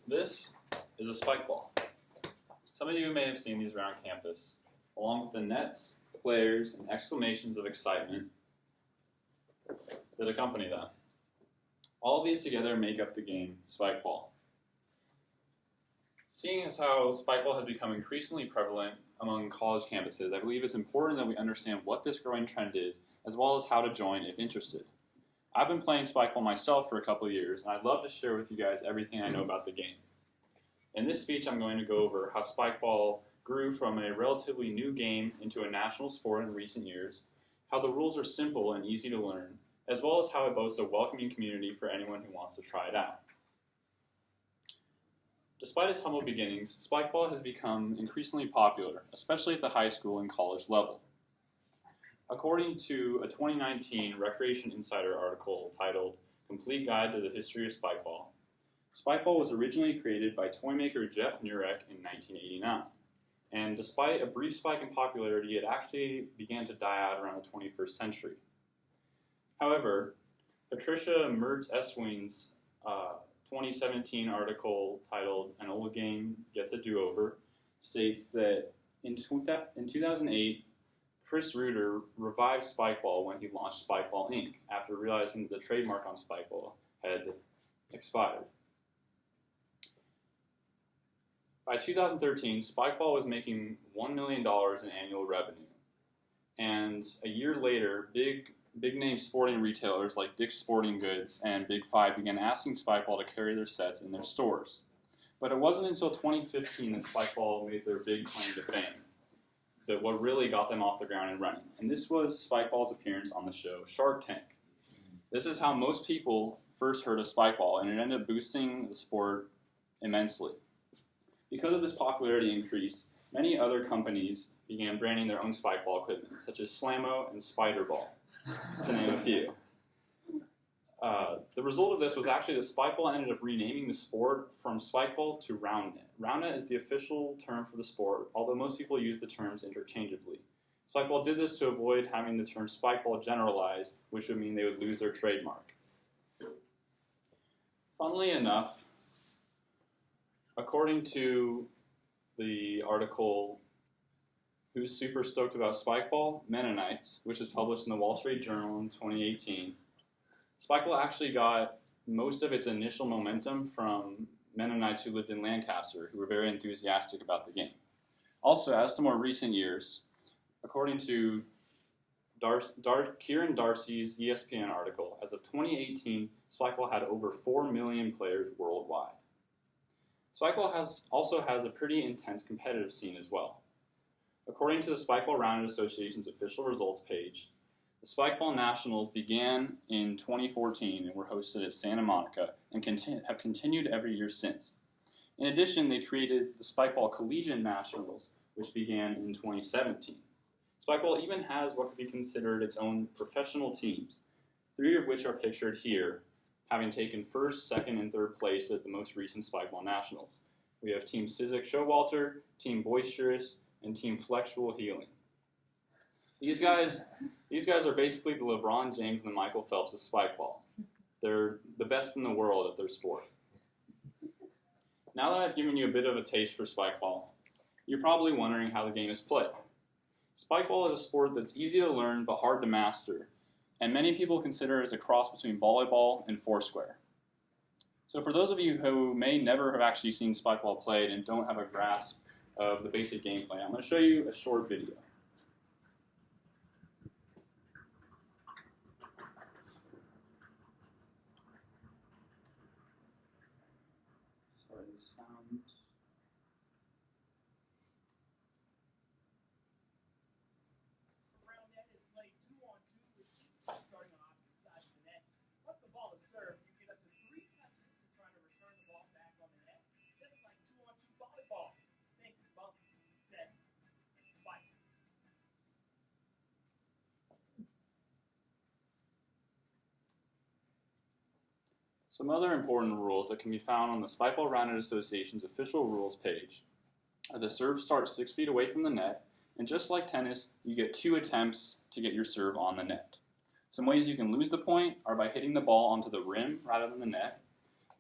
This is a spike ball. Some of you may have seen these around campus, along with the nets, players, and exclamations of excitement that accompany them. All of these together make up the game spike ball. Seeing as how spike ball has become increasingly prevalent among college campuses, I believe it's important that we understand what this growing trend is, as well as how to join if interested. I've been playing spike ball myself for a couple of years, and I'd love to share with you guys everything I know about the game. In this speech, I'm going to go over how spike ball grew from a relatively new game into a national sport in recent years, how the rules are simple and easy to learn, as well as how it boasts a welcoming community for anyone who wants to try it out. Despite its humble beginnings, spike ball has become increasingly popular, especially at the high school and college level. According to a 2019 Recreation Insider article titled Complete Guide to the History of Spike Ball was originally created by toymaker Jeff Nurek in 1989. And despite a brief spike in popularity, it actually began to die out around the 21st century. However, Patricia Mertz-Eswing's 2017 article titled An Old Game Gets a Do-Over states that in 2008, Chris Reuter revived spike ball when he launched Spike Ball Inc. after realizing that the trademark on spike ball had expired. By 2013, spike ball was making $1 million in annual revenue. And a year later, big-name sporting retailers like Dick's Sporting Goods and Big Five began asking spike ball to carry their sets in their stores. But it wasn't until 2015 that spike ball made their big claim to fame, that what really got them off the ground and running. And this was spike ball's appearance on the show Shark Tank. This is how most people first heard of spike ball, and it ended up boosting the sport immensely. Because of this popularity increase, many other companies began branding their own spike ball equipment, such as Slammo and Spiderball, to name a few. The result of this was actually that spike ball ended up renaming the sport from spike ball to round net. Round net is the official term for the sport, although most people use the terms interchangeably. Spike ball did this to avoid having the term spike ball generalized, which would mean they would lose their trademark. Funnily enough, according to the article Who's Super Stoked About Spike Ball? Mennonites, which was published in the Wall Street Journal in 2018, spike ball actually got most of its initial momentum from Mennonites who lived in Lancaster, who were very enthusiastic about the game. Also, as to more recent years, according to Kieran Darcy's ESPN article, as of 2018, spike ball had over 4 million players worldwide. Spike ball also has a pretty intense competitive scene as well. According to the Spike Ball Rounded Association's official results page, the Spike Ball Nationals began in 2014 and were hosted at Santa Monica and have continued every year since. In addition, they created the Spike Ball Collegiate Nationals, which began in 2017. Spike Ball even has what could be considered its own professional teams, 3 of which are pictured here, having taken first, second, and third place at the most recent Spike Ball Nationals. We have Team Cizik Showalter, Team Boisterous, and Team Flexual Healing. These guys are basically the LeBron James and the Michael Phelps of spike ball. They're the best in the world at their sport. Now that I've given you a bit of a taste for spike ball, you're probably wondering how the game is played. Spike ball is a sport that's easy to learn but hard to master, and many people consider it as a cross between volleyball and foursquare. So for those of you who may never have actually seen spike ball played and don't have a grasp of the basic gameplay, I'm going to show you a short video. Sorry, the sound. Round net is played 2-on-2 with each team starting on opposite sides of the net. Once the ball is served, you get up to 3 touches to try to return the ball back on the net, just like 2-on-2 volleyball. Think bump, set, and spike. Some other important rules that can be found on the Spike Ball Rounded Association's official rules page are the serve starts 6 feet away from the net, and just like tennis, you get 2 attempts to get your serve on the net. Some ways you can lose the point are by hitting the ball onto the rim rather than the net.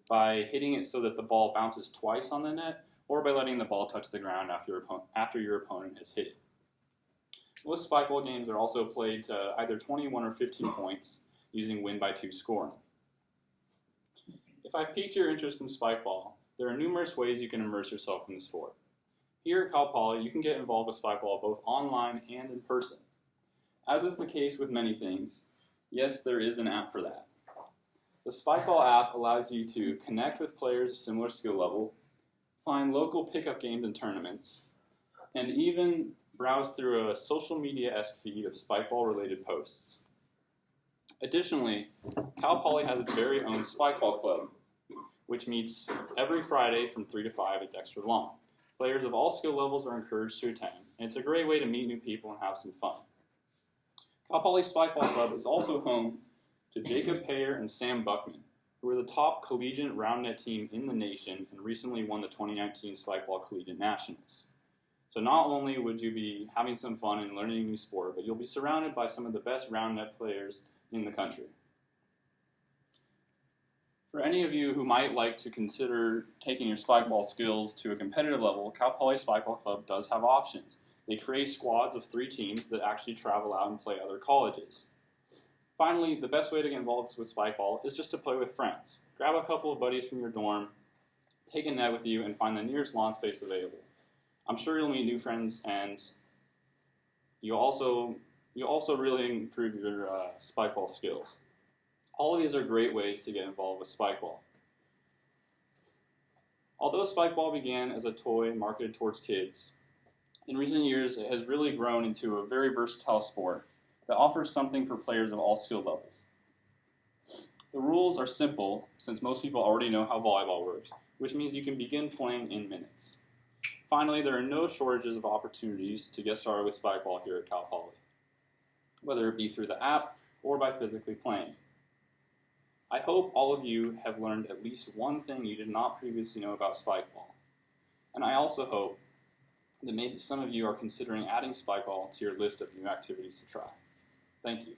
by hitting it so that the ball bounces twice on the net, or by letting the ball touch the ground after your opponent has hit it. Most spikeball games are also played to either 21 or 15 points using win-by-2 scoring. If I've piqued your interest in spikeball, there are numerous ways you can immerse yourself in the sport. Here at Cal Poly, you can get involved with spikeball both online and in person. As is the case with many things, yes, there is an app for that. The Spikeball app allows you to connect with players of similar skill level, find local pickup games and tournaments, and even browse through a social media-esque feed of Spikeball-related posts. Additionally, Cal Poly has its very own Spikeball Club, which meets every Friday from 3 to 5 at Dexter Lawn. Players of all skill levels are encouraged to attend, and it's a great way to meet new people and have some fun. Cal Poly Spikeball Club is also home to Jacob Payer and Sam Buckman, who are the top collegiate round net team in the nation and recently won the 2019 Spikeball Collegiate Nationals. So not only would you be having some fun and learning a new sport, but you'll be surrounded by some of the best round net players in the country. For any of you who might like to consider taking your spikeball skills to a competitive level, Cal Poly Spikeball Club does have options. They create squads of 3 teams that actually travel out and play other colleges. Finally, the best way to get involved with spikeball is just to play with friends. Grab a couple of buddies from your dorm, take a net with you, and find the nearest lawn space available. I'm sure you'll meet new friends, and you'll also really improve your spikeball skills. All of these are great ways to get involved with spikeball. Although spikeball began as a toy marketed towards kids, in recent years it has really grown into a very versatile sport that offers something for players of all skill levels. The rules are simple since most people already know how volleyball works, which means you can begin playing in minutes. Finally, there are no shortages of opportunities to get started with spikeball here at Cal Poly, whether it be through the app or by physically playing. I hope all of you have learned at least one thing you did not previously know about spikeball. And I also hope that maybe some of you are considering adding spikeball to your list of new activities to try. Thank you.